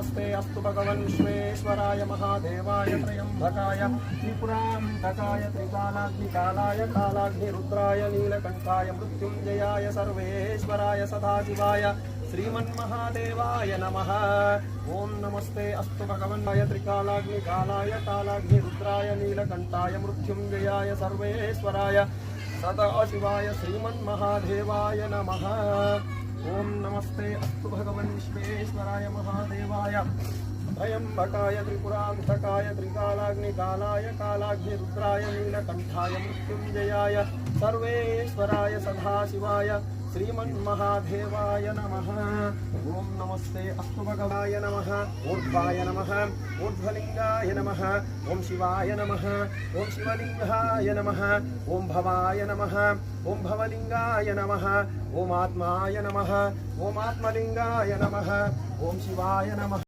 नमस्ते अस्तु भगवन् विश्वेश्वराय महादेवाय त्र्यम्बकाय त्रिपुरान्तकाय त्रिकालाग्निकालाय कालाग्निरुद्राय नीलकण्ठाय मृत्युञ्जयाय सर्वेश्वराय सदाशिवाय श्रीमन्महादेवाय नमः। ओम नमस्ते अस्तु भगवन्नाय त्रिकालाग्निकालाय कालाग्निरुद्राय नीलकण्ठाय मृत्युञ्जयाय सर्वेश्वराय सदाशिवाय श्रीमन्महादेवाय नमः। ओम नमस्ते अस्तु भगवन् विश्वेश्वराय महादेवाय त्र्यम्बकाय त्रिपुरान्तकाय त्रिकालाग्निकालाय कालाग्निरुद्राय नीलकण्ठाय मृत्युञ्जयाय सर्वेश्वराय सदाशिवाय श्रीमन्महादेवाय नमः। ओम नमस्ते अस्तु भगवाय नमः। ऊर्ध्वाय नमः, ऊर्ध्वलिंगाय नमः। ओम शिवाय नमः, ओम शिवलिंगाय नमः। ओम भवाय नमः, ओम भवलिंगाय नमः। ओम आत्माय नमः, ओम आत्मलिंगाय नमः। ओम शिवाय नमः।